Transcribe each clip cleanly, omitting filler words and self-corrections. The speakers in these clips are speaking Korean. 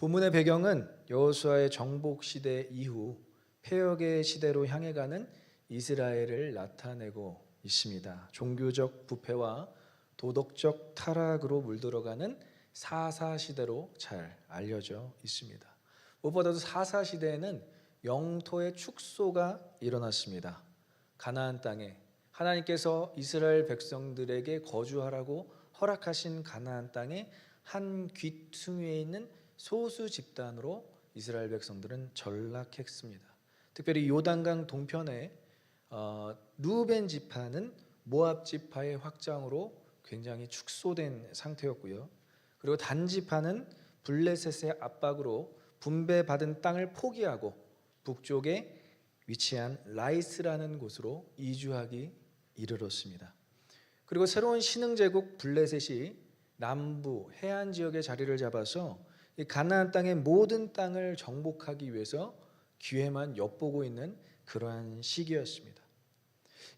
본문의 배경은 여호수아의 정복 시대 이후 패역의 시대로 향해 가는 이스라엘을 나타내고 있습니다. 종교적 부패와 도덕적 타락으로 물들어가는 사사 시대로 잘 알려져 있습니다. 무엇보다도 사사 시대에는 영토의 축소가 일어났습니다. 가나안 땅에 하나님께서 이스라엘 백성들에게 거주하라고 허락하신 가나안 땅에 한 귀퉁이에 있는 소수 집단으로 이스라엘 백성들은 전락했습니다. 특별히 요단강 동편에 루벤 지파는 모압 지파의 확장으로 굉장히 축소된 상태였고요. 그리고 단 지파는 블레셋의 압박으로 분배받은 땅을 포기하고 북쪽에 위치한 라이스라는 곳으로 이주하기 이르렀습니다. 그리고 새로운 신흥제국 블레셋이 남부 해안 지역에 자리를 잡아서 이 가나안 땅의 모든 땅을 정복하기 위해서 기회만 엿보고 있는 그러한 시기였습니다.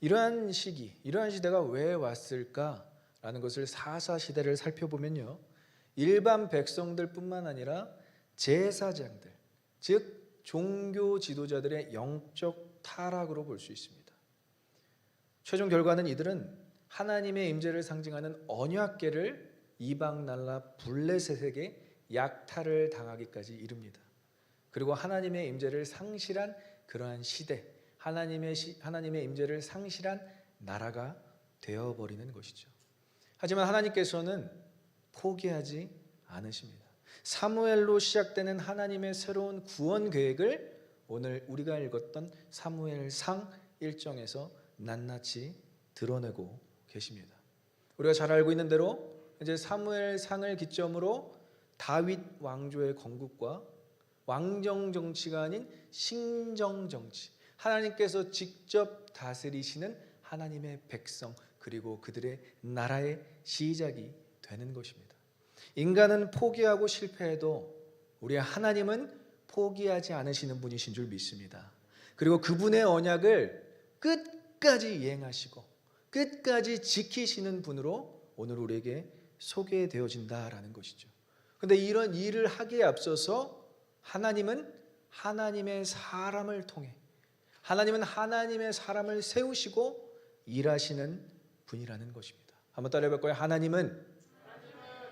이러한 시기, 이러한 시대가 왜 왔을까라는 것을 사사 시대를 살펴보면요, 일반 백성들뿐만 아니라 제사장들, 즉 종교 지도자들의 영적 타락으로 볼 수 있습니다. 최종 결과는 이들은 하나님의 임재를 상징하는 언약궤를 이방 나라 블레셋에게 약탈을 당하기까지 이릅니다. 그리고 하나님의 임재를 상실한 그러한 시대, 하나님의 임재를 상실한 나라가 되어버리는 것이죠. 하지만 하나님께서는 포기하지 않으십니다. 사무엘로 시작되는 하나님의 새로운 구원 계획을 오늘 우리가 읽었던 사무엘상 1장에서 낱낱이 드러내고 계십니다. 우리가 잘 알고 있는 대로 이제 사무엘상을 기점으로 다윗 왕조의 건국과 왕정 정치가 아닌 신정 정치, 하나님께서 직접 다스리시는 하나님의 백성 그리고 그들의 나라의 시작이 되는 것입니다. 인간은 포기하고 실패해도 우리 하나님은 포기하지 않으시는 분이신 줄 믿습니다. 그리고 그분의 언약을 끝까지 이행하시고 끝까지 지키시는 분으로 오늘 우리에게 소개되어진다라는 것이죠. 그런데 이런 일을 하기에 앞서서 하나님은 하나님의 사람을 통해 하나님을 세우시고 일하시는 분이라는 것입니다. 한번 따라해 볼까요? 하나님은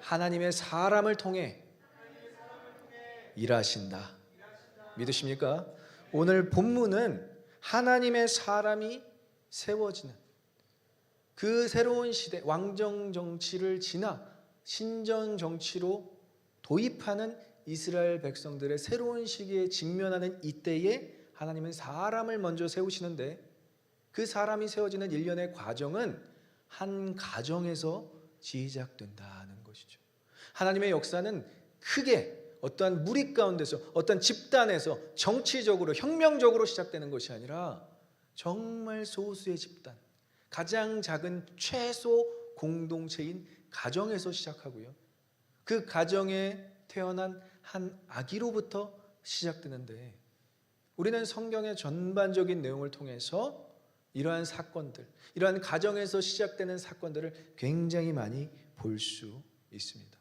하나님의 사람을 통해 일하신다. 믿으십니까? 오늘 본문은 하나님의 사람이 세워지는 그 새로운 시대, 왕정 정치를 지나 신정 정치로 도입하는 이스라엘 백성들의 새로운 시기에 직면하는 이때에 하나님은 사람을 먼저 세우시는데, 그 사람이 세워지는 일련의 과정은 한 가정에서 시작된다는 것이죠. 하나님의 역사는 크게 어떠한 무리 가운데서, 어떠한 집단에서 정치적으로 혁명적으로 시작되는 것이 아니라 정말 소수의 집단, 가장 작은 최소 공동체인 가정에서 시작하고요, 그 가정에 태어난 한 아기로부터 시작되는데, 우리는 성경의 전반적인 내용을 통해서 이러한 사건들, 이러한 가정에서 시작되는 사건들을 굉장히 많이 볼 수 있습니다.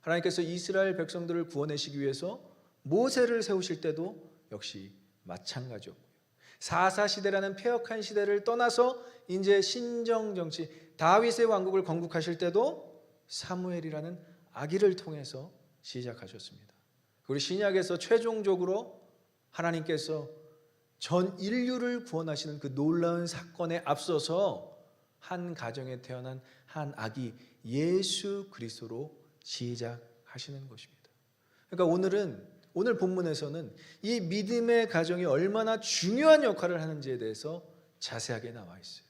하나님께서 이스라엘 백성들을 구원하시기 위해서 모세를 세우실 때도 역시 마찬가지였고요, 사사시대라는 폐역한 시대를 떠나서 이제 신정정치 다윗의 왕국을 건국하실 때도 사무엘이라는 아기를 통해서 시작하셨습니다. 그리고 신약에서 최종적으로 하나님께서 전 인류를 구원하시는 그 놀라운 사건에 앞서서 한 가정에 태어난 한 아기 예수 그리스도로 시작하시는 것입니다. 그러니까 오늘 본문에서는 이 믿음의 가정이 얼마나 중요한 역할을 하는지에 대해서 자세하게 나와 있어요.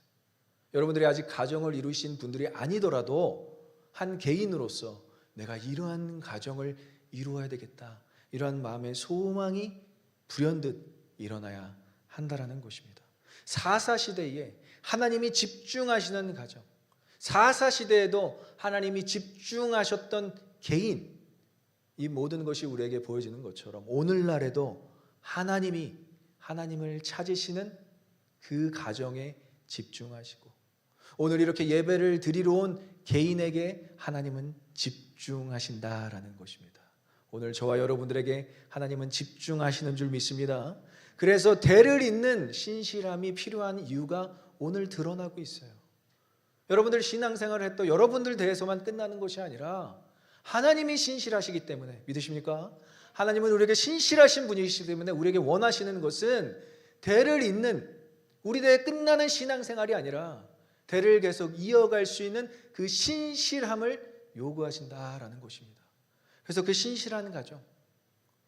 여러분들이 아직 가정을 이루신 분들이 아니더라도 한 개인으로서 내가 이러한 가정을 이루어야 되겠다, 이러한 마음의 소망이 불현듯 일어나야 한다라는 것입니다. 사사시대에 하나님이 집중하시는 가정, 사사시대에도 하나님이 집중하셨던 개인, 이 모든 것이 우리에게 보여지는 것처럼 오늘날에도 하나님을 찾으시는 그 가정에 집중하시고, 오늘 이렇게 예배를 드리러 온 개인에게 하나님은 집중하신다라는 것입니다. 오늘 저와 여러분들에게 하나님은 집중하시는 줄 믿습니다. 그래서 대를 잇는 신실함이 필요한 이유가 오늘 드러나고 있어요. 여러분들 신앙생활을 했던 여러분들 대해서만 끝나는 것이 아니라 하나님이 신실하시기 때문에, 믿으십니까? 하나님은 우리에게 신실하신 분이시기 때문에 우리에게 원하시는 것은 대를 잇는, 우리 대에 끝나는 신앙생활이 아니라 대를 계속 이어갈 수 있는 그 신실함을 요구하신다라는 것입니다. 그래서 그 신실한 가정,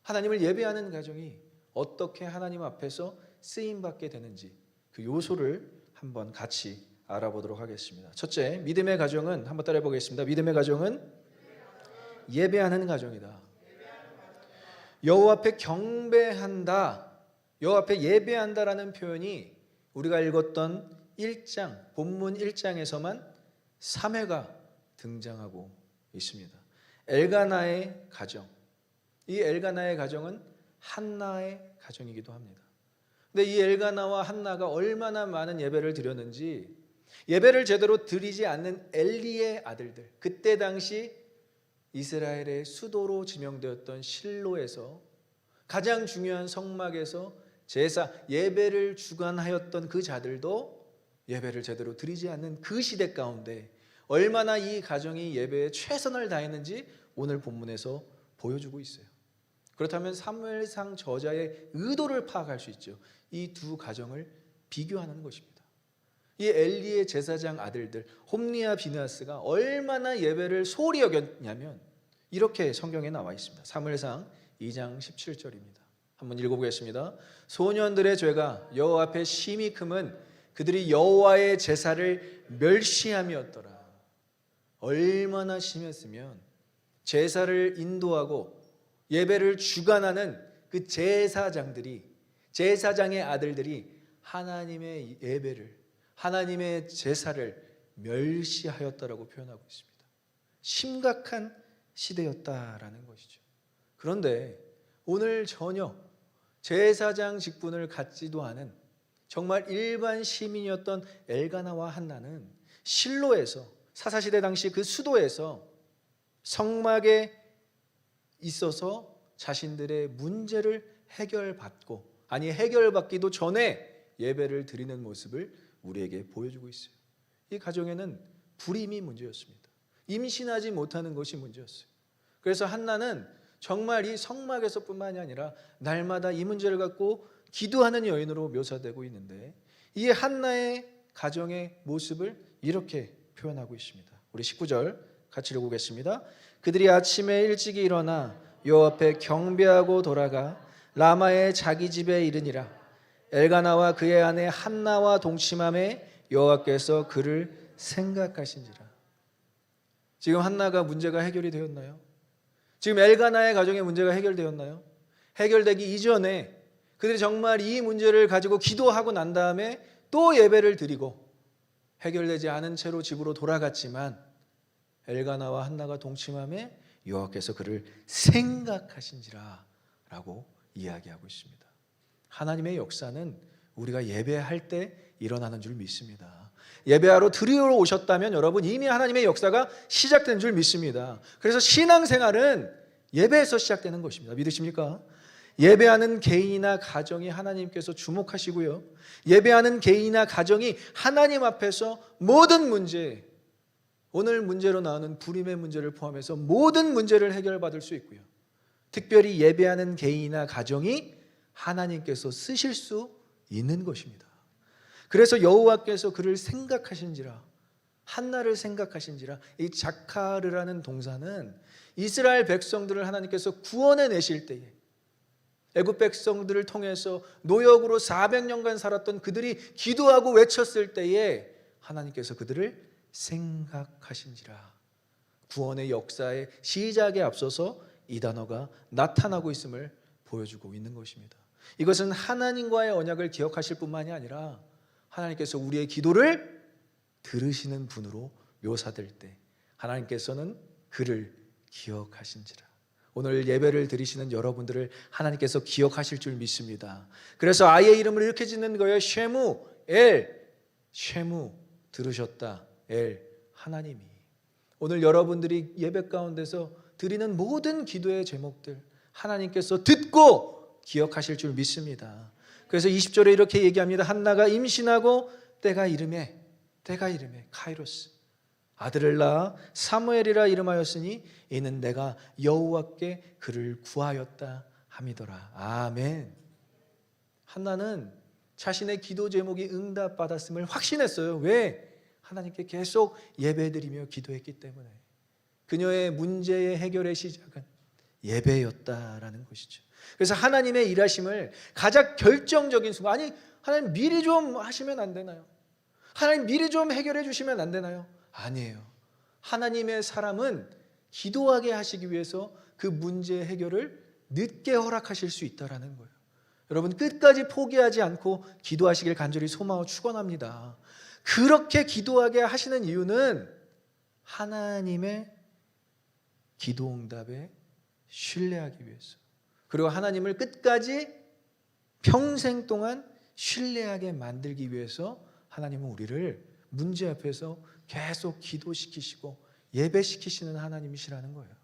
하나님을 예배하는 가정이 어떻게 하나님 앞에서 쓰임받게 되는지 그 요소를 한번 같이 알아보도록 하겠습니다. 첫째, 믿음의 가정은, 한번 따라해 보겠습니다. 믿음의 가정은 예배하는 가정이다. 여호와 앞에 경배한다, 여호와 앞에 예배한다라는 표현이 우리가 읽었던 1장, 본문 1장에서만 3회가 등장하고 있습니다. 엘가나의 가정, 이 엘가나의 가정은 한나의 가정이기도 합니다. 근데 이 엘가나와 한나가 얼마나 많은 예배를 드렸는지, 예배를 제대로 드리지 않는 엘리의 아들들, 그때 당시 이스라엘의 수도로 지명되었던 실로에서 가장 중요한 성막에서 제사, 예배를 주관하였던 그 자들도 예배를 제대로 드리지 않는 그 시대 가운데 얼마나 이 가정이 예배에 최선을 다했는지 오늘 본문에서 보여주고 있어요. 그렇다면 사무엘상 저자의 의도를 파악할 수 있죠. 이 두 가정을 비교하는 것입니다. 이 엘리의 제사장 아들들 홈리와 비느하스가 얼마나 예배를 소홀히 여겼냐면 이렇게 성경에 나와 있습니다. 사무엘상 2장 17절입니다. 한번 읽어보겠습니다. 소년들의 죄가 여호와 앞에 심히 크면 그들이 여호와의 제사를 멸시함이었더라. 얼마나 심했으면 제사를 인도하고 예배를 주관하는 그 제사장들이, 제사장의 아들들이 하나님의 예배를, 하나님의 제사를 멸시하였다라고 표현하고 있습니다. 심각한 시대였다라는 것이죠. 그런데 오늘 전혀 제사장 직분을 갖지도 않은 정말 일반 시민이었던 엘가나와 한나는 실로에서, 사사시대 당시 그 수도에서 성막에 있어서 자신들의 문제를 해결받고, 아니 해결받기도 전에 예배를 드리는 모습을 우리에게 보여주고 있어요. 이 가정에는 불임이 문제였습니다. 임신하지 못하는 것이 문제였어요. 그래서 한나는 정말 이 성막에서뿐만이 아니라 날마다 이 문제를 갖고 기도하는 여인으로 묘사되고 있는데, 이 한나의 가정의 모습을 이렇게 표현하고 있습니다. 우리 19절 같이 읽어보겠습니다. 그들이 아침에 일찍이 일어나 여호와 앞에 경배하고 돌아가 라마의 자기 집에 이르니라. 엘가나와 그의 아내 한나와 동침함에 여호와께서 그를 생각하신지라. 지금 한나가 문제가 해결이 되었나요? 지금 엘가나의 가정의 문제가 해결되었나요? 해결되기 이전에 그들이 정말 이 문제를 가지고 기도하고 난 다음에 또 예배를 드리고 해결되지 않은 채로 집으로 돌아갔지만 엘가나와 한나가 동침함에 여호와께서 그를 생각하신지라 라고 이야기하고 있습니다. 하나님의 역사는 우리가 예배할 때 일어나는 줄 믿습니다. 예배하러 드리러 오셨다면 여러분 이미 하나님의 역사가 시작된 줄 믿습니다. 그래서 신앙생활은 예배에서 시작되는 것입니다. 믿으십니까? 예배하는 개인이나 가정이 하나님께서 주목하시고요, 예배하는 개인이나 가정이 하나님 앞에서 모든 문제, 오늘 문제로 나오는 불임의 문제를 포함해서 모든 문제를 해결받을 수 있고요, 특별히 예배하는 개인이나 가정이 하나님께서 쓰실 수 있는 것입니다. 그래서 여호와께서 그를 생각하신지라, 한나를 생각하신지라. 이 자카르라는 동사는 이스라엘 백성들을 하나님께서 구원해 내실 때에, 애굽 백성들을 통해서 노역으로 400년간 살았던 그들이 기도하고 외쳤을 때에 하나님께서 그들을 생각하신지라. 구원의 역사의 시작에 앞서서 이 단어가 나타나고 있음을 보여주고 있는 것입니다. 이것은 하나님과의 언약을 기억하실 뿐만이 아니라 하나님께서 우리의 기도를 들으시는 분으로 묘사될 때 하나님께서는 그를 기억하신지라. 오늘 예배를 드리시는 여러분들을 하나님께서 기억하실 줄 믿습니다. 그래서 아이의 이름을 이렇게 짓는 거예요. 쉐무, 엘. 쉐무, 들으셨다. 엘, 하나님이. 오늘 여러분들이 예배 가운데서 드리는 모든 기도의 제목들 하나님께서 듣고 기억하실 줄 믿습니다. 그래서 20절에 이렇게 얘기합니다. 한나가 임신하고 때가 이름에 카이로스 아들을 낳아 사무엘이라 이름하였으니 이는 내가 여호와께 그를 구하였다 함이더라. 아멘. 한나는 자신의 기도 제목이 응답받았음을 확신했어요. 왜? 하나님께 계속 예배드리며 기도했기 때문에. 그녀의 문제의 해결의 시작은 예배였다라는 것이죠. 그래서 하나님의 일하심을 가장 결정적인 순간, 아니 하나님 미리 좀 하시면 안 되나요? 하나님 미리 좀 해결해 주시면 안 되나요? 아니에요. 하나님의 사람은 기도하게 하시기 위해서 그 문제의 해결을 늦게 허락하실 수 있다라는 거예요. 여러분 끝까지 포기하지 않고 기도하시길 간절히 소망하고 축원합니다. 그렇게 기도하게 하시는 이유는 하나님의 기도 응답에 신뢰하기 위해서, 그리고 하나님을 끝까지 평생 동안 신뢰하게 만들기 위해서 하나님은 우리를 문제 앞에서 계속 기도시키시고 예배시키시는 하나님이시라는 거예요.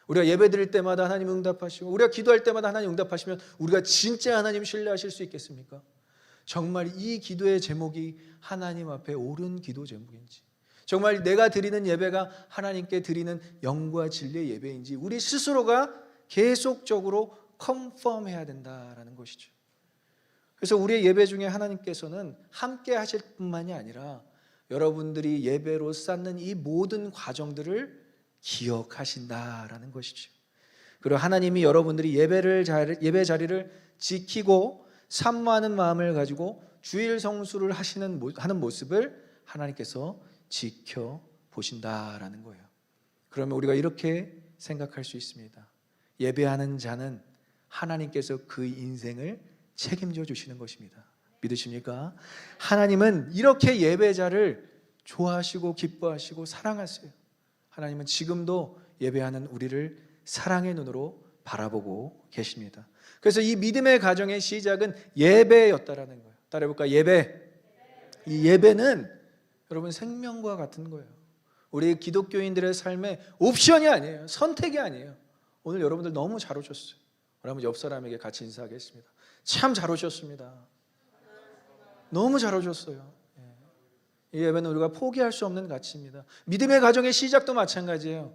우리가 예배드릴 때마다 하나님 응답하시고 우리가 기도할 때마다 하나님 응답하시면 우리가 진짜 하나님 신뢰하실 수 있겠습니까? 정말 이 기도의 제목이 하나님 앞에 옳은 기도 제목인지, 정말 내가 드리는 예배가 하나님께 드리는 영과 진리의 예배인지 우리 스스로가 계속적으로 컨펌해야 된다라는 것이죠. 그래서 우리의 예배 중에 하나님께서는 함께 하실 뿐만이 아니라 여러분들이 예배로 쌓는 이 모든 과정들을 기억하신다라는 것이죠. 그리고 하나님이 여러분들이 예배 자리를 지키고 산모하는 마음을 가지고 주일 성수를 하는 모습을 하나님께서 지켜보신다라는 거예요. 그러면 우리가 이렇게 생각할 수 있습니다. 예배하는 자는 하나님께서 그 인생을 책임져 주시는 것입니다. 믿으십니까? 하나님은 이렇게 예배자를 좋아하시고 기뻐하시고 사랑하세요. 하나님은 지금도 예배하는 우리를 사랑의 눈으로 바라보고 계십니다. 그래서 이 믿음의 가정의 시작은 예배였다라는 거예요. 따라해볼까? 예배. 이 예배는 여러분 생명과 같은 거예요. 우리 기독교인들의 삶의 옵션이 아니에요. 선택이 아니에요. 오늘 여러분들 너무 잘 오셨어요. 우리 한번 옆 사람에게 같이 인사하겠습니다. 참 잘 오셨습니다. 너무 잘 오셨어요. 이 예배는 우리가 포기할 수 없는 가치입니다. 믿음의 가정의 시작도 마찬가지예요.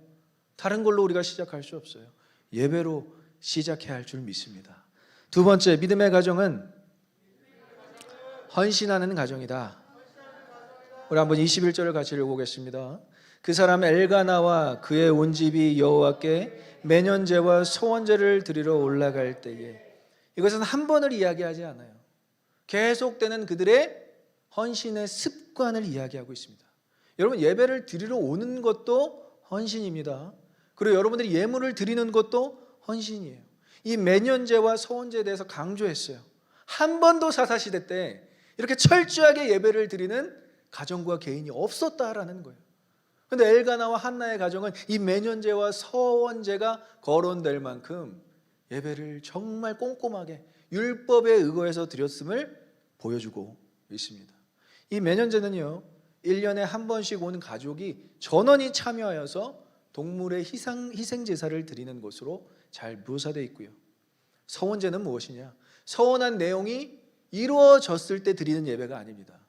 다른 걸로 우리가 시작할 수 없어요. 예배로 시작해야 할 줄 믿습니다. 두 번째, 믿음의 가정은 헌신하는 가정이다. 우리 한번 21절을 같이 읽어보겠습니다. 그 사람 엘가나와 그의 온 집이 여호와께 매년제와 소원제를 드리러 올라갈 때에, 이것은 한 번을 이야기하지 않아요. 계속되는 그들의 헌신의 습관을 이야기하고 있습니다. 여러분 예배를 드리러 오는 것도 헌신입니다. 그리고 여러분들이 예물을 드리는 것도 헌신이에요. 이 매년제와 소원제에 대해서 강조했어요. 한 번도 사사시대 때 이렇게 철저하게 예배를 드리는 가정과 개인이 없었다라는 거예요. 그런데 엘가나와 한나의 가정은 이 매년제와 서원제가 거론될 만큼 예배를 정말 꼼꼼하게 율법에 의거해서 드렸음을 보여주고 있습니다. 이 매년제는요 1년에 한 번씩 온 가족이 전원이 참여하여서 동물의 희생 제사를 드리는 것으로 잘 묘사되어 있고요. 서원제는 무엇이냐? 서원한 내용이 이루어졌을 때 드리는 예배가 아닙니다.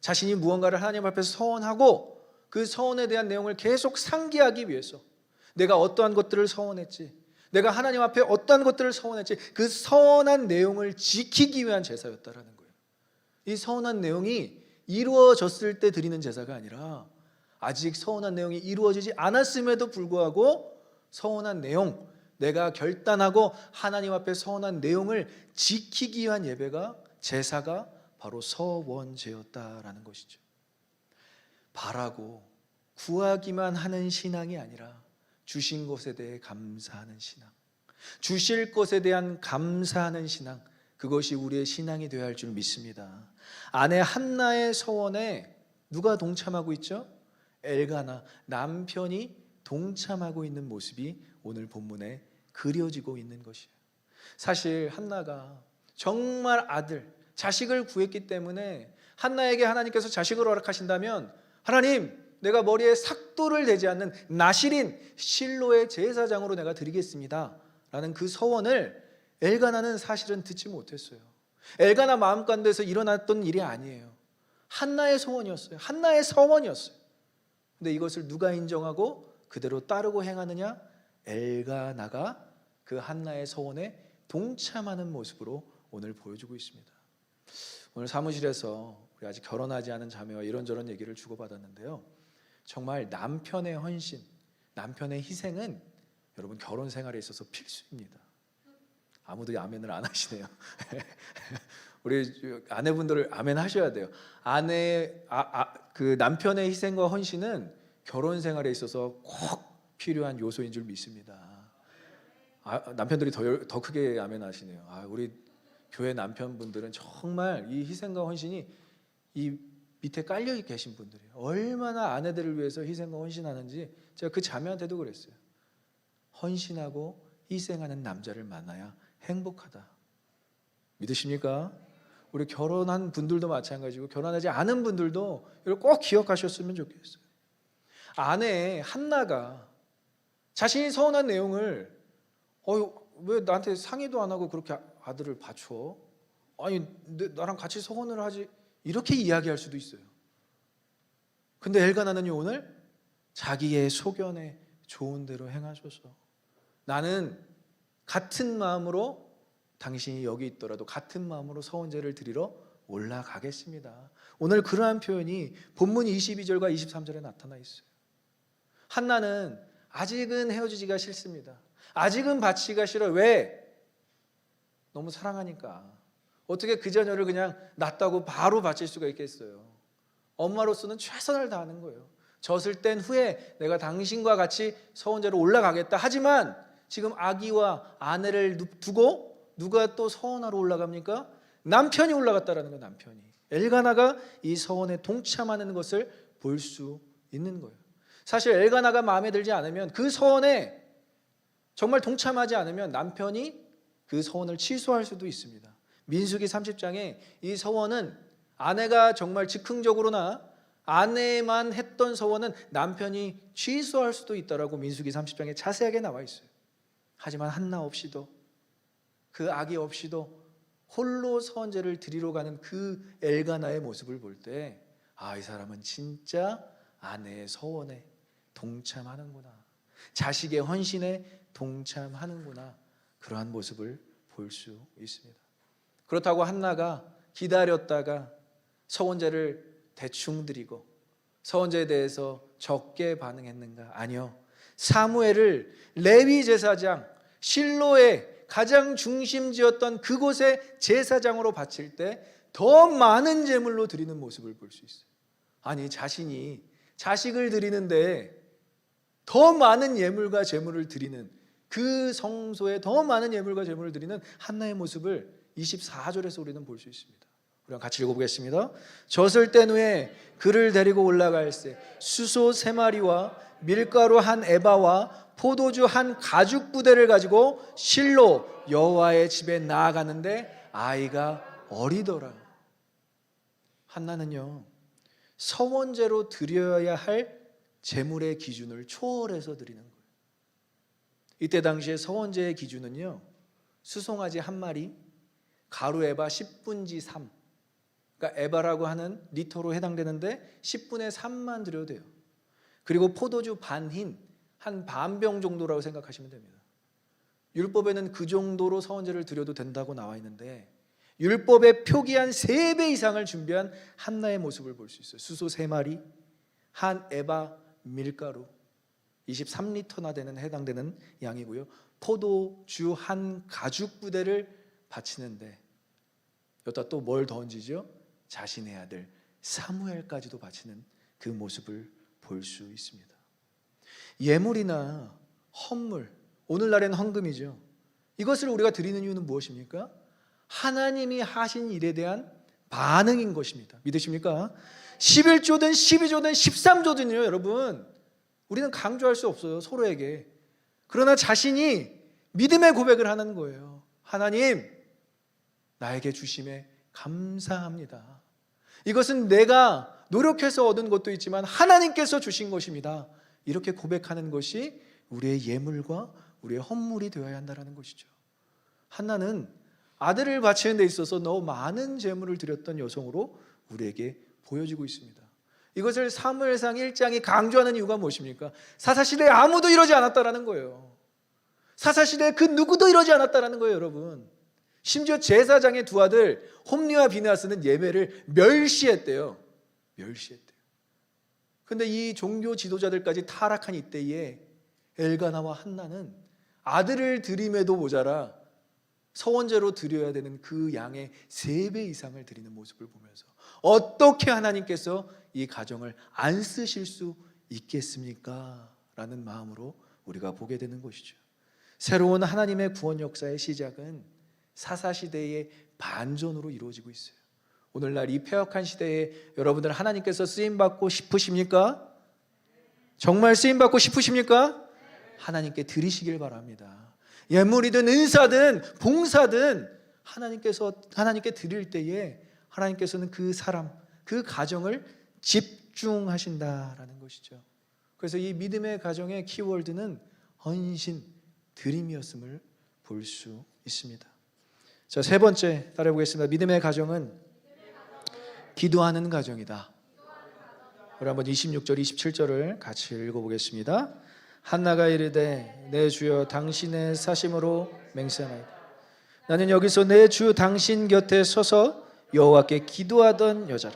자신이 무언가를 하나님 앞에서 서원하고 그 서원에 대한 내용을 계속 상기하기 위해서, 내가 어떠한 것들을 서원했지, 내가 하나님 앞에 어떠한 것들을 서원했지, 그 서원한 내용을 지키기 위한 제사였다라는 거예요. 이 서원한 내용이 이루어졌을 때 드리는 제사가 아니라 아직 서원한 내용이 이루어지지 않았음에도 불구하고 서원한 내용, 내가 결단하고 하나님 앞에 서원한 내용을 지키기 위한 예배가, 제사가 바로 서원제였다라는 것이죠. 바라고 구하기만 하는 신앙이 아니라 주신 것에 대해 감사하는 신앙, 주실 것에 대한 감사하는 신앙, 그것이 우리의 신앙이 되어야 할 줄 믿습니다. 아내 한나의 서원에 누가 동참하고 있죠? 엘가나, 남편이 동참하고 있는 모습이 오늘 본문에 그려지고 있는 것이에요. 사실 한나가 정말 자식을 구했기 때문에 한나에게 하나님께서 자식을 허락하신다면 하나님 내가 머리에 삭도를 대지 않는 나실인 실로의 제사장으로 내가 드리겠습니다 라는 그 서원을 엘가나는 사실은 듣지 못했어요. 엘가나 마음 가운데서 일어났던 일이 아니에요. 한나의 소원이었어요. 한나의 서원이었어요. 근데 이것을 누가 인정하고 그대로 따르고 행하느냐? 엘가나가 그 한나의 서원에 동참하는 모습으로 오늘 보여주고 있습니다. 오늘 사무실에서 우리 아직 결혼하지 않은 자매와 이런저런 얘기를 주고받았는데요, 정말 남편의 헌신, 남편의 희생은 여러분 결혼 생활에 있어서 필수입니다. 아무도 아멘을 안 하시네요. 우리 아내분들 아멘 하셔야 돼요. 그 남편의 희생과 헌신은 결혼 생활에 있어서 꼭 필요한 요소인 줄 믿습니다. 남편들이 더 크게 아멘 하시네요. 우리 교회 남편분들은 정말 이 희생과 헌신이 이 밑에 깔려 계신 분들이에요. 얼마나 아내들을 위해서 희생과 헌신하는지 제가 그 자매한테도 그랬어요. 헌신하고 희생하는 남자를 만나야 행복하다. 믿으십니까? 우리 결혼한 분들도 마찬가지고 결혼하지 않은 분들도 이걸 꼭 기억하셨으면 좋겠어요. 아내 한나가 자신이 서운한 내용을 왜 나한테 상의도 안 하고 그렇게 아들을 바쳐? 아니 나랑 같이 서원을 하지, 이렇게 이야기할 수도 있어요. 근데 엘가나는요, 오늘 자기의 소견에 좋은 대로 행하셔서 나는 같은 마음으로, 당신이 여기 있더라도 같은 마음으로 서원제를 드리러 올라가겠습니다. 오늘 그러한 표현이 본문 22절과 23절에 나타나 있어요. 한나는 아직은 헤어지기가 싫습니다. 아직은 바치기가 싫어요. 왜? 너무 사랑하니까. 어떻게 그 자녀를 그냥 낳았다고 바로 바칠 수가 있겠어요. 엄마로서는 최선을 다하는 거예요. 젖을 뗀 후에 내가 당신과 같이 서원제로 올라가겠다. 하지만 지금 아기와 아내를 두고 누가 또 서원하러 올라갑니까? 남편이 올라갔다라는 거예요. 남편이. 엘가나가 이 서원에 동참하는 것을 볼 수 있는 거예요. 사실 엘가나가 마음에 들지 않으면, 그 서원에 정말 동참하지 않으면 남편이 그 서원을 취소할 수도 있습니다. 민수기 30장에 이 서원은 아내가 정말 즉흥적으로나 아내만 했던 서원은 남편이 취소할 수도 있다라고 민수기 30장에 자세하게 나와 있어요. 하지만 한나 없이도, 그 아기 없이도 홀로 서원제를 드리러 가는 그 엘가나의 모습을 볼 때, 이 사람은 진짜 아내의 서원에 동참하는구나, 자식의 헌신에 동참하는구나, 그러한 모습을 볼 수 있습니다. 그렇다고 한나가 기다렸다가 서원제를 대충 드리고 서원제에 대해서 적게 반응했는가? 아니요. 사무엘을 레위 제사장 실로의 가장 중심지였던 그곳에 제사장으로 바칠 때 더 많은 제물로 드리는 모습을 볼 수 있어요. 아니, 자신이 자식을 드리는데 더 많은 예물과 제물을 드리는, 그 성소에 더 많은 예물과 제물을 드리는 한나의 모습을 24절에서 우리는 볼 수 있습니다. 우리가 같이 읽어보겠습니다. 젖을 뗀 후에 그를 데리고 올라갈새 수소 3마리와 밀가루 1에바와 포도주 1가죽 부대를 가지고 실로 여호와의 집에 나아가는데 아이가 어리더라. 한나는요, 서원제로 드려야 할 제물의 기준을 초월해서 드리는 거예요. 이때 당시에 서원제의 기준은요, 수송아지 1마리, 가루 에바 10분지 3, 그러니까 에바라고 하는 리터로 해당되는데 10분의 3만 드려도 돼요. 그리고 포도주 반흰, 한 반병 정도라고 생각하시면 됩니다. 율법에는 그 정도로 서원제를 드려도 된다고 나와 있는데, 율법에 표기한 3배 이상을 준비한 한나의 모습을 볼 수 있어요. 수소 3마리, 1에바 밀가루 23리터나 해당되는 양이고요. 포도주 1가죽 부대를 바치는데, 여기다 또 뭘 던지죠? 자신의 아들 사무엘까지도 바치는 그 모습을 볼 수 있습니다. 예물이나 헌물, 오늘날엔 헌금이죠. 이것을 우리가 드리는 이유는 무엇입니까? 하나님이 하신 일에 대한 반응인 것입니다. 믿으십니까? 11조든 12조든 13조든요, 여러분, 우리는 강조할 수 없어요, 서로에게. 그러나 자신이 믿음의 고백을 하는 거예요. 하나님, 나에게 주심에 감사합니다. 이것은 내가 노력해서 얻은 것도 있지만 하나님께서 주신 것입니다. 이렇게 고백하는 것이 우리의 예물과 우리의 헌물이 되어야 한다는 것이죠. 한나는 아들을 바치는 데 있어서 너무 많은 제물을 드렸던 여성으로 우리에게 보여지고 있습니다. 이것을 사무엘상 1장이 강조하는 이유가 무엇입니까? 사사시대에 아무도 이러지 않았다라는 거예요. 사사시대에 그 누구도 이러지 않았다라는 거예요, 여러분. 심지어 제사장의 두 아들 홈리와 비느하스는 예배를 멸시했대요. 멸시했대요. 근데 이 종교 지도자들까지 타락한 이때에 엘가나와 한나는 아들을 드림에도 모자라 서원제로 드려야 되는 그 양의 3배 이상을 드리는 모습을 보면서 어떻게 하나님께서 이 가정을 안 쓰실 수 있겠습니까? 라는 마음으로 우리가 보게 되는 것이죠. 새로운 하나님의 구원 역사의 시작은 사사시대의 반전으로 이루어지고 있어요. 오늘날 이 패역한 시대에 여러분들 하나님께서 쓰임받고 싶으십니까? 정말 쓰임받고 싶으십니까? 하나님께 드리시길 바랍니다. 예물이든 은사든 봉사든 하나님께 드릴 때에 하나님께서는 그 사람, 그 가정을 집중하신다라는 것이죠. 그래서 이 믿음의 가정의 키워드는 헌신, 드림이었음을 볼 수 있습니다. 자, 세 번째 따라해 보겠습니다. 믿음의 가정은 기도하는 가정이다. 우리 한번 26절, 27절을 같이 읽어보겠습니다. 한나가 이르되 내 주여 당신의 사심으로 맹세하나이다. 나는 여기서 내 주 당신 곁에 서서 여호와께 기도하던 여자라.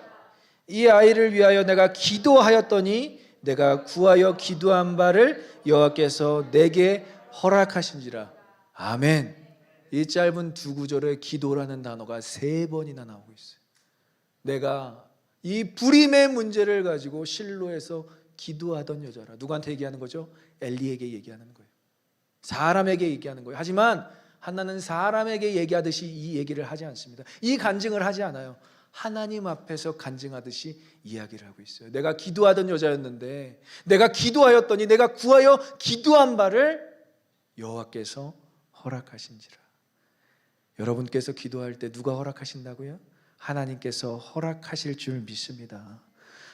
이 아이를 위하여 내가 기도하였더니 내가 구하여 기도한 바를 여호와께서 내게 허락하신지라. 아멘. 이 짧은 두 구절에 기도라는 단어가 3번이나 나오고 있어요. 내가 이 불임의 문제를 가지고 실로에서 기도하던 여자라. 누구한테 얘기하는 거죠? 엘리에게 얘기하는 거예요. 사람에게 얘기하는 거예요. 하지만 한나는 사람에게 얘기하듯이 이 얘기를 하지 않습니다. 이 간증을 하지 않아요. 하나님 앞에서 간증하듯이 이야기를 하고 있어요. 내가 기도하던 여자였는데 내가 기도하였더니 내가 구하여 기도한 바를 여호와께서 허락하신지라. 여러분께서 기도할 때 누가 허락하신다고요? 하나님께서 허락하실 줄 믿습니다.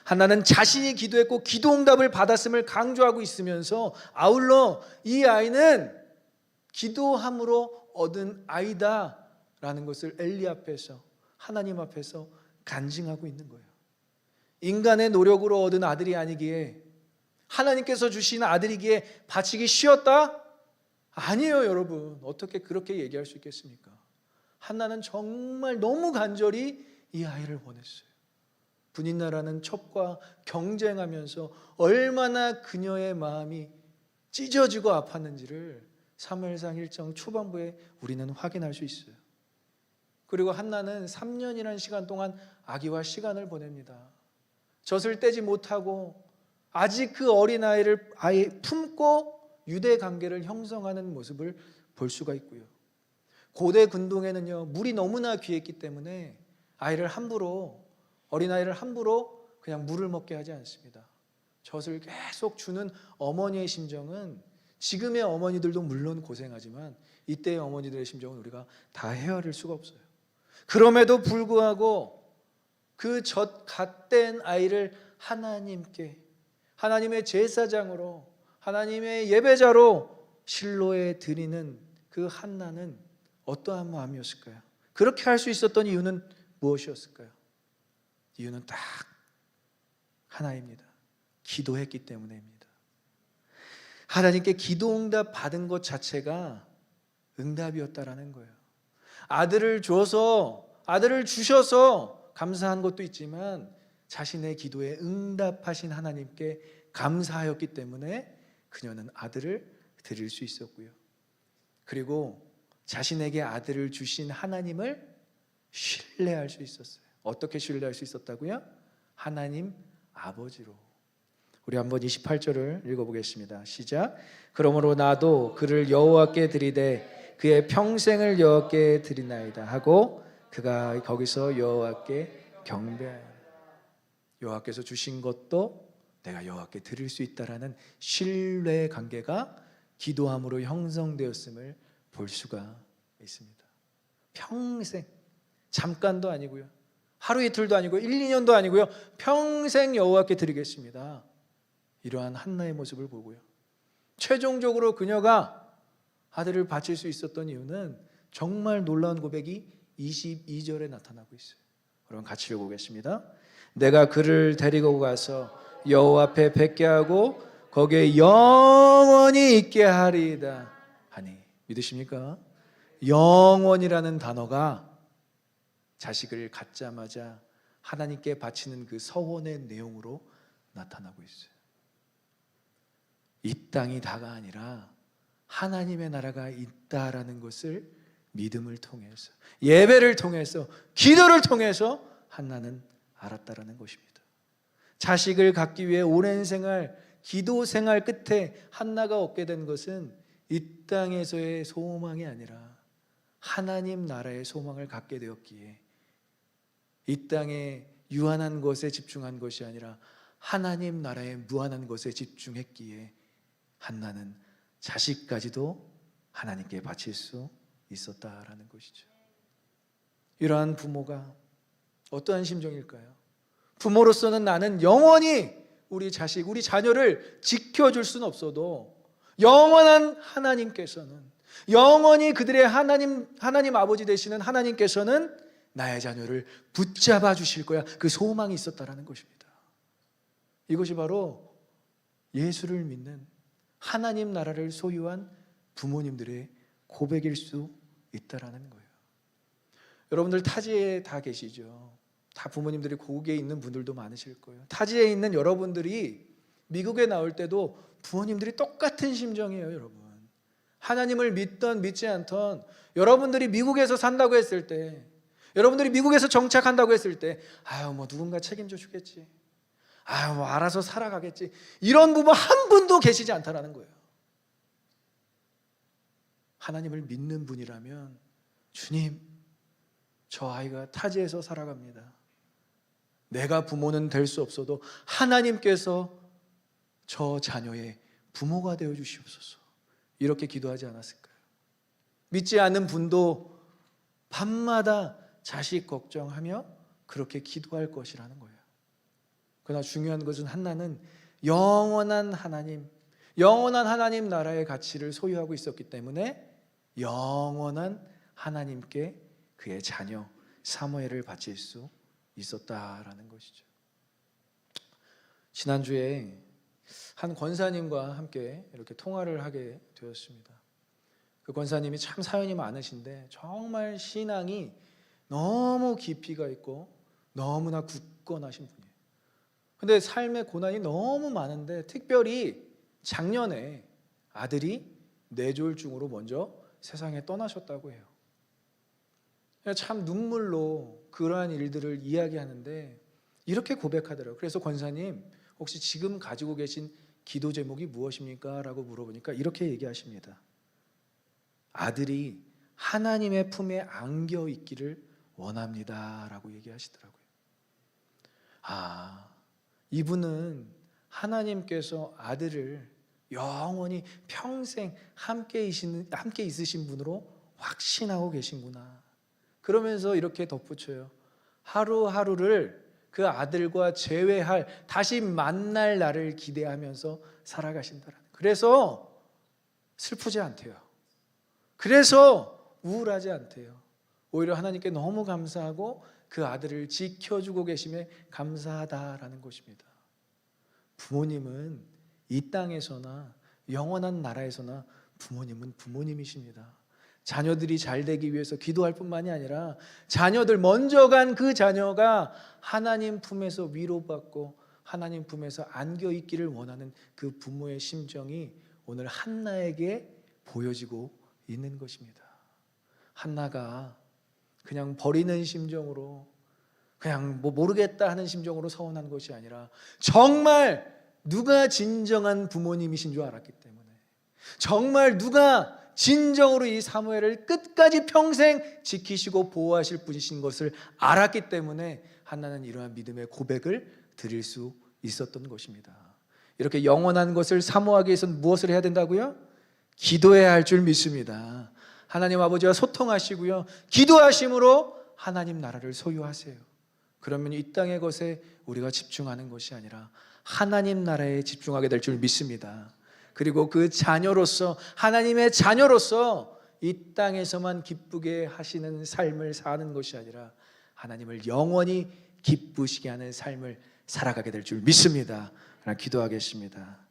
한나는 자신이 기도했고 기도 응답을 받았음을 강조하고 있으면서 아울러 이 아이는 기도함으로 얻은 아이다라는 것을 엘리 앞에서, 하나님 앞에서 간증하고 있는 거예요. 인간의 노력으로 얻은 아들이 아니기에, 하나님께서 주신 아들이기에 바치기 쉬웠다? 아니에요, 여러분. 어떻게 그렇게 얘기할 수 있겠습니까? 한나는 정말 너무 간절히 이 아이를 원했어요. 분인나라는 첩과 경쟁하면서 얼마나 그녀의 마음이 찢어지고 아팠는지를 사무엘상 1장 초반부에 우리는 확인할 수 있어요. 그리고 한나는 3년이라는 시간 동안 아기와 시간을 보냅니다. 젖을 떼지 못하고 아직 그 어린아이를 아예 품고 유대 관계를 형성하는 모습을 볼 수가 있고요. 고대 근동에는요, 물이 너무나 귀했기 때문에 어린아이를 함부로 그냥 물을 먹게 하지 않습니다. 젖을 계속 주는 어머니의 심정은 지금의 어머니들도 물론 고생하지만 이때의 어머니들의 심정은 우리가 다 헤아릴 수가 없어요. 그럼에도 불구하고 그 젖 갓된 아이를 하나님께, 하나님의 제사장으로, 하나님의 예배자로 실로에 드리는 그 한나는 어떠한 마음이었을까요? 그렇게 할 수 있었던 이유는 무엇이었을까요? 이유는 딱 하나입니다. 기도했기 때문입니다. 하나님께 기도 응답 받은 것 자체가 응답이었다라는 거예요. 아들을 주셔서 감사한 것도 있지만 자신의 기도에 응답하신 하나님께 감사하였기 때문에 그녀는 아들을 드릴 수 있었고요. 그리고 자신에게 아들을 주신 하나님을 신뢰할 수 있었어요. 어떻게 신뢰할 수 있었다고요? 하나님 아버지로. 우리 한번 28절을 읽어보겠습니다. 시작. 그러므로 나도 그를 여호와께 드리되 그의 평생을 여호와께 드리나이다 하고 그가 거기서 여호와께 경배하여 여호와께서 주신 것도 내가 여호와께 드릴 수 있다라는 신뢰의 관계가 기도함으로 형성되었음을 볼 수가 있습니다. 평생, 잠깐도 아니고요. 하루 이틀도 아니고 1, 2년도 아니고요. 평생 여호와께 드리겠습니다. 이러한 한나의 모습을 보고요. 최종적으로 그녀가 아들을 바칠 수 있었던 이유는 정말 놀라운 고백이 22절에 나타나고 있어요. 여러분 같이 읽어보겠습니다. 내가 그를 데리고 가서 여호와 앞에 뵙게 하고 거기에 영원히 있게 하리이다 하니. 믿으십니까? 영원이라는 단어가 자식을 갖자마자 하나님께 바치는 그 서원의 내용으로 나타나고 있어요. 이 땅이 다가 아니라 하나님의 나라가 있다라는 것을 믿음을 통해서, 예배를 통해서, 기도를 통해서 한나는 알았다라는 것입니다. 자식을 갖기 위해 오랜 생활, 기도 생활 끝에 한나가 얻게 된 것은 이 땅에서의 소망이 아니라 하나님 나라의 소망을 갖게 되었기에, 이 땅의 유한한 것에 집중한 것이 아니라 하나님 나라의 무한한 것에 집중했기에 한나는 자식까지도 하나님께 바칠 수 있었다라는 것이죠. 이러한 부모가 어떠한 심정일까요? 부모로서는 나는 영원히 우리 자식, 우리 자녀를 지켜줄 수는 없어도 영원한 하나님께서는, 영원히 그들의 하나님 아버지 되시는 하나님께서는 나의 자녀를 붙잡아 주실 거야. 그 소망이 있었다라는 것입니다. 이것이 바로 예수를 믿는 하나님 나라를 소유한 부모님들의 고백일 수 있다라는 거예요. 여러분들 타지에 다 계시죠. 다 부모님들이 고국에 있는 분들도 많으실 거예요. 타지에 있는 여러분들이 미국에 나올 때도 부모님들이 똑같은 심정이에요, 여러분. 하나님을 믿던 믿지 않던 여러분들이 미국에서 산다고 했을 때, 여러분들이 미국에서 정착한다고 했을 때, 아유 뭐 누군가 책임져 주겠지, 아유 뭐 알아서 살아가겠지, 이런 부모 한 분도 계시지 않다라는 거예요. 하나님을 믿는 분이라면, 주님, 저 아이가 타지에서 살아갑니다. 내가 부모는 될 수 없어도 하나님께서 저 자녀의 부모가 되어 주시옵소서. 이렇게 기도하지 않았을까요? 믿지 않는 분도 밤마다 자식 걱정하며 그렇게 기도할 것이라는 거예요. 그러나 중요한 것은 한나는 영원한 하나님 나라의 가치를 소유하고 있었기 때문에 영원한 하나님께 그의 자녀 사무엘을 바칠 수 있었다라는 것이죠. 지난주에 한 권사님과 함께 이렇게 통화를 하게 되었습니다. 그 권사님이 참 사연이 많으신데 정말 신앙이 너무 깊이가 있고 너무나 굳건하신 분이에요. 근데 삶의 고난이 너무 많은데 특별히 작년에 아들이 뇌졸중으로 먼저 세상에 떠나셨다고 해요. 참 눈물로 그러한 일들을 이야기하는데 이렇게 고백하더라고요. 그래서 권사님, 혹시 지금 가지고 계신 기도 제목이 무엇입니까? 라고 물어보니까 이렇게 얘기하십니다. 아들이 하나님의 품에 안겨 있기를 원합니다 라고 얘기하시더라고요. 이분은 하나님께서 아들을 영원히 평생 함께 있으신 분으로 확신하고 계신구나. 그러면서 이렇게 덧붙여요. 하루하루를 그 아들과 재회할, 다시 만날 날을 기대하면서 살아가신다라는. 그래서 슬프지 않대요. 그래서 우울하지 않대요. 오히려 하나님께 너무 감사하고 그 아들을 지켜주고 계심에 감사하다라는 것입니다. 부모님은 이 땅에서나 영원한 나라에서나 부모님은 부모님이십니다. 자녀들이 잘 되기 위해서 기도할 뿐만이 아니라 자녀들, 먼저 간 그 자녀가 하나님 품에서 위로받고 하나님 품에서 안겨 있기를 원하는 그 부모의 심정이 오늘 한나에게 보여지고 있는 것입니다. 한나가 그냥 버리는 심정으로, 그냥 뭐 모르겠다 하는 심정으로 서운한 것이 아니라 정말 누가 진정한 부모님이신 줄 알았기 때문에, 정말 누가 진정으로 이 사무엘을 끝까지 평생 지키시고 보호하실 분이신 것을 알았기 때문에 한나는 이러한 믿음의 고백을 드릴 수 있었던 것입니다. 이렇게 영원한 것을 사모하기 위해서는 무엇을 해야 된다고요? 기도해야 할 줄 믿습니다. 하나님 아버지와 소통하시고요, 기도하심으로 하나님 나라를 소유하세요. 그러면 이 땅의 것에 우리가 집중하는 것이 아니라 하나님 나라에 집중하게 될 줄 믿습니다. 그리고 그 자녀로서, 하나님의 자녀로서 이 땅에서만 기쁘게 하시는 삶을 사는 것이 아니라 하나님을 영원히 기쁘시게 하는 삶을 살아가게 될 줄 믿습니다. 기도하겠습니다.